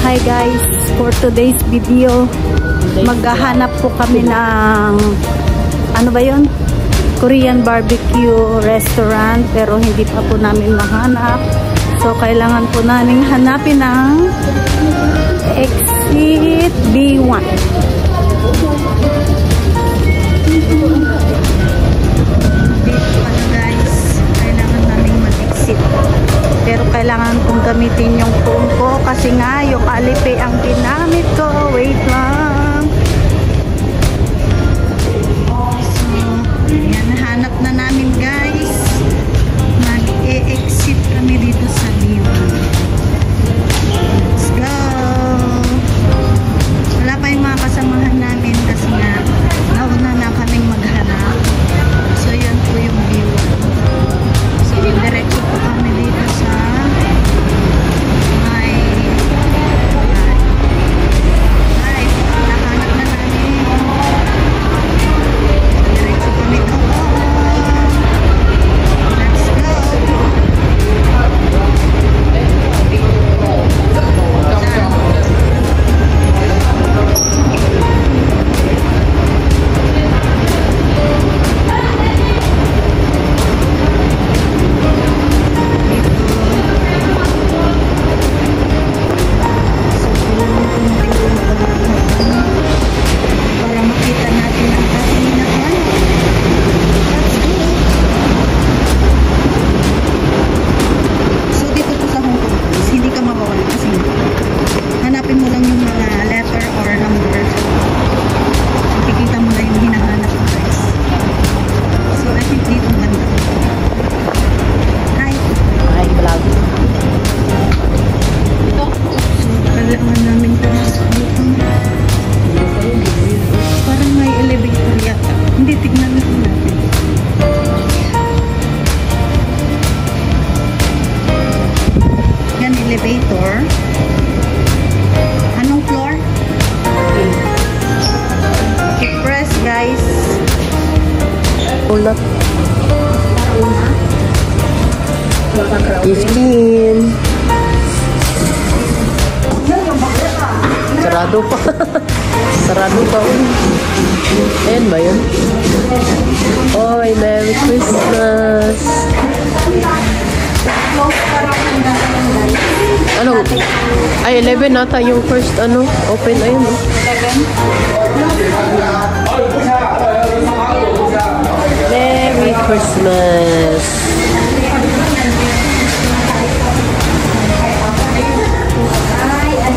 Hi guys, for today's video, maghahanap po kami ng ano ba yun? Korean barbecue restaurant, pero hindi pa po namin mahanap. So kailangan po namin hanapin ng exit B1. Pero kailangan kong gamitin yung phone ko kasi nga yung Alipay ang ginamit ko. Wait lang. So, yan, nahanap na namin guys. Mag-e-exit kami dito sa B1. Let's go! Wala pa yung mga kasamahan namin kasi nga nauna na kaming maghanap. So, yan po yung B1. So, diretso po kami dito sa may right. Nahanap na namin. Diretso kami doon. Let's go. Elevator. Anong floor? I-press guys. Ulat. 15. Sarado pa. Sarado pa. Ayan ba yun? Oy, Merry Christmas. Ano? Ay, 11 nata yung first ano, open. Ayun. 11. Merry Christmas.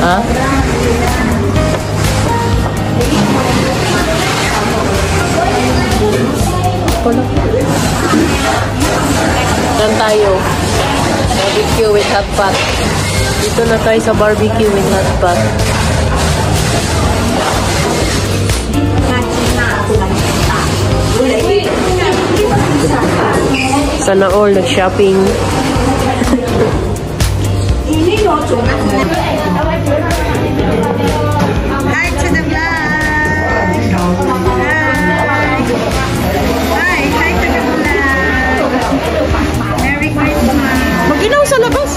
Ah? Wala. Saan tayo? Barbecue with hot pot. Dito na tayo sa barbecue with hot pot. Sana all nag-shopping. Hi to the vlog! Hi to the vlog! Merry Christmas! Mag-inaw sa labas!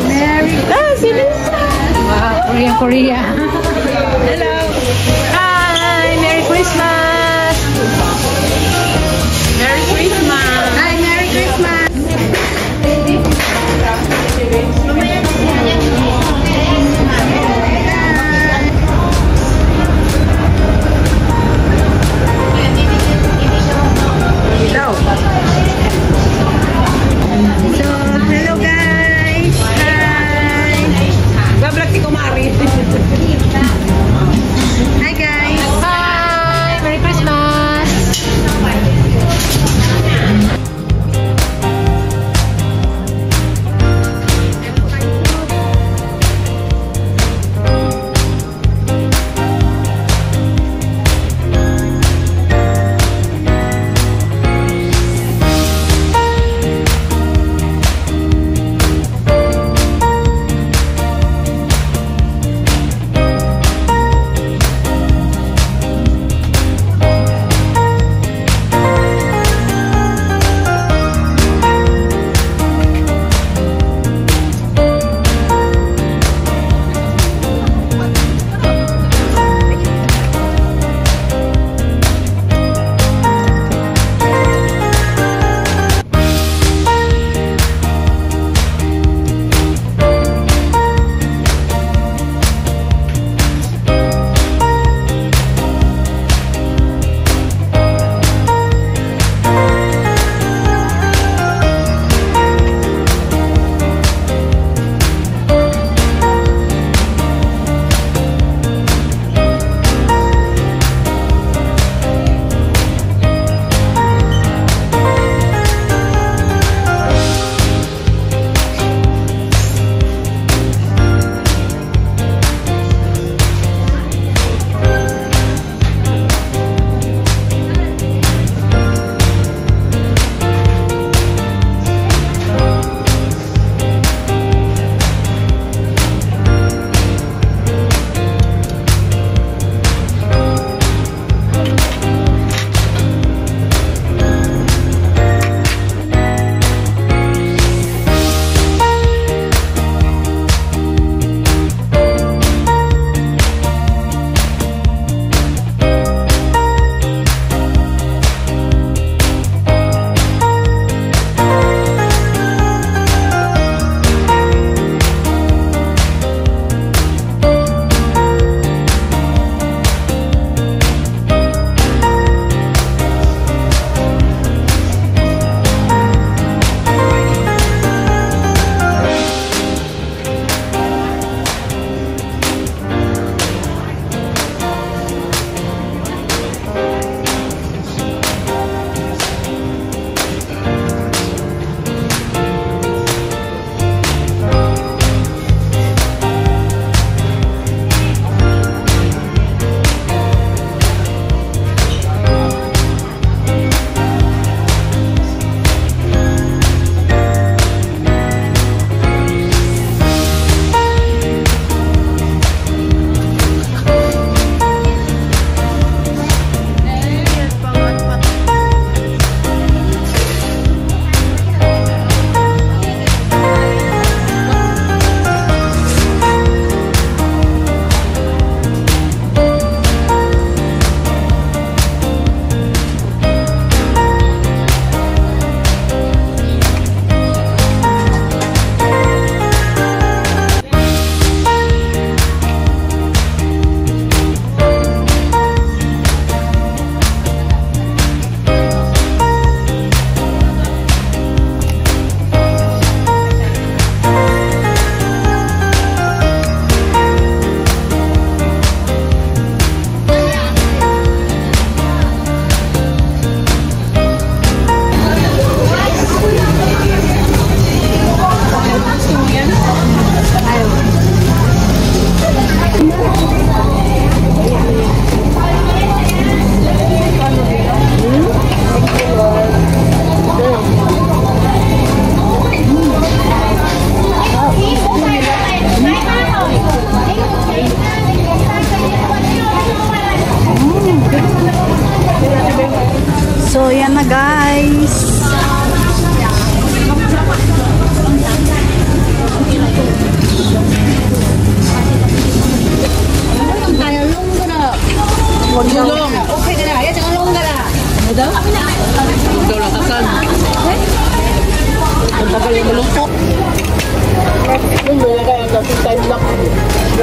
Merry Christmas! Wow, Korea! Hello! Hi! Merry Christmas! Merry Christmas! Hi, Merry Christmas! So, hello guys! Hi! Gablak si Kumari! Hi guys! Hi! Merry Christmas!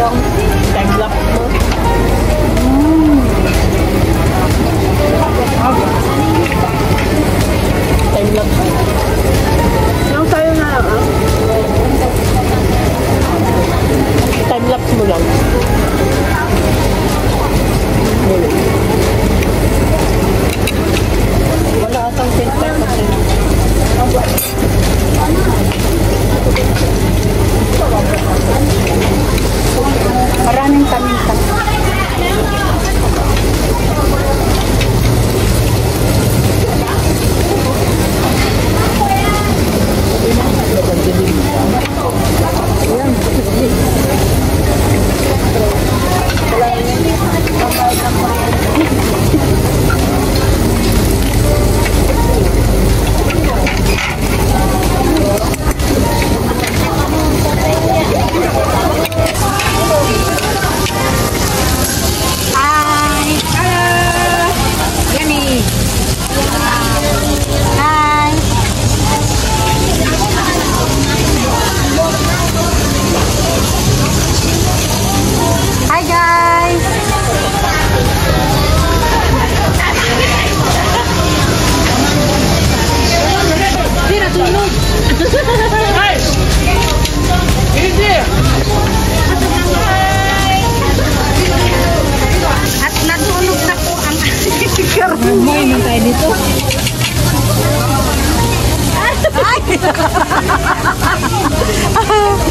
lang. Time lapse mo. Time lapse. Yung tayo na lang, ah. Time lapse mo lang. Wala atang filter kasi. Maraming paminta.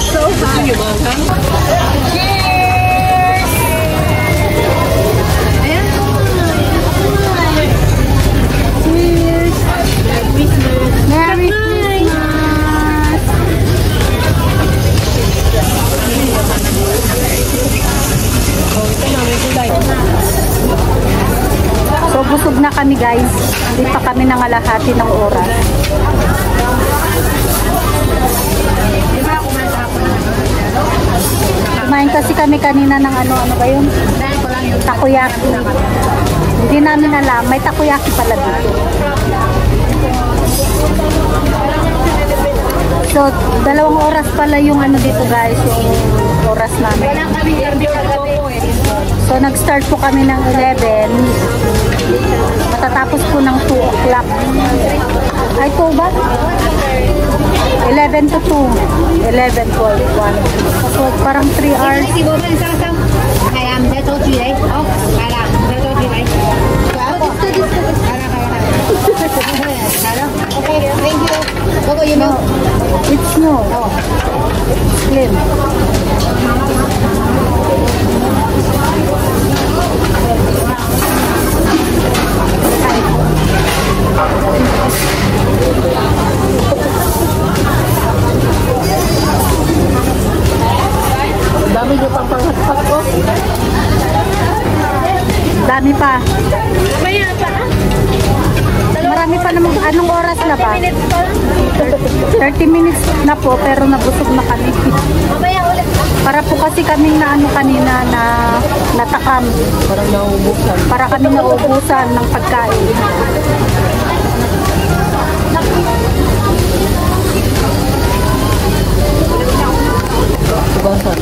So happy. Cheers! Ayan. Cheers! Merry Christmas! Merry Christmas! So busog na kami guys. Hindi pa kami nangalahati ng oras. Kumain kasi kami kanina ng ano ba yun? Takoyaki. Hindi namin alam, may takoyaki pala dito. So, 2 oras pala yung ano dito guys, yung oras namin. So, nag-start po kami ng 11. Matatapos po ng 2 o'clock. Ay, 2 ba? 11 to 2. 11, 12, 1. So, parang 3 hours. No, it's no. Slim. Dami nyo pang panghatpat ko. Dami pa. Marami pa naman. Anong oras na ba? 30 minutes na po, pero nabusog na kami. Para po kasi kaming na ano kanina na natakam. Parang nauubusan. Para kami nauubusan ng pagkain. Ubasan.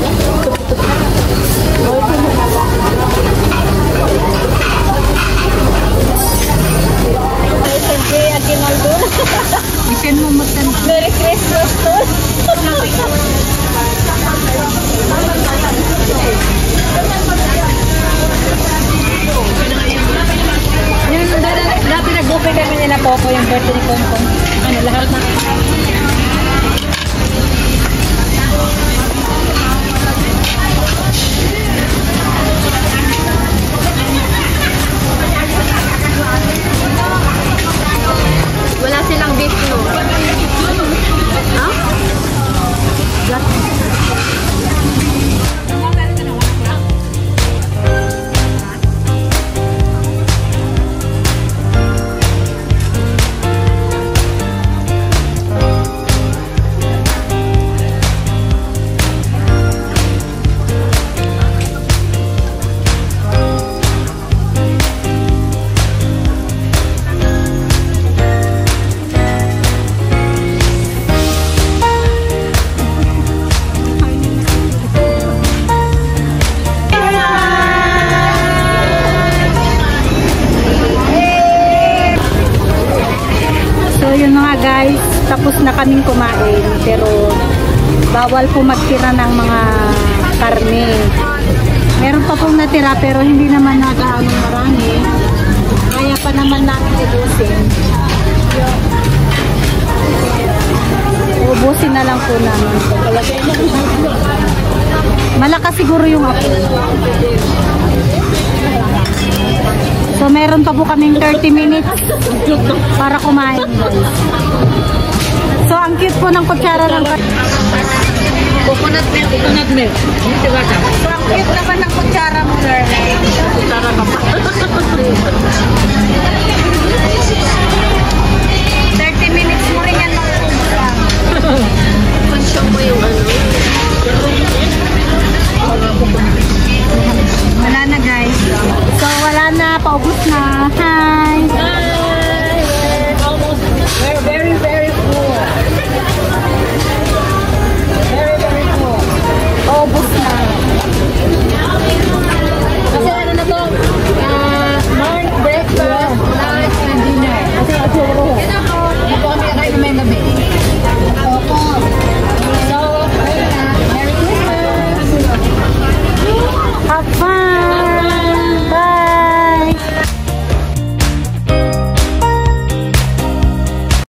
Isin mo magtanda. Merry Christmas to. Yung dati nag-open kami nila po yung birthday ni Kongkong. Ano, lahat na. Wala silang beef, no? Ha? na kaming kumain, pero bawal po magtira ng mga karne. Meron pa pong natira pero hindi naman nagaano marami. Kaya pa naman namin ubusin. Ubusin na lang po namin. Malakas siguro yung apoy. So meron pa po kaming 30 minutes para kumain, guys. So ang cute po ng kutsara ng coconut milk.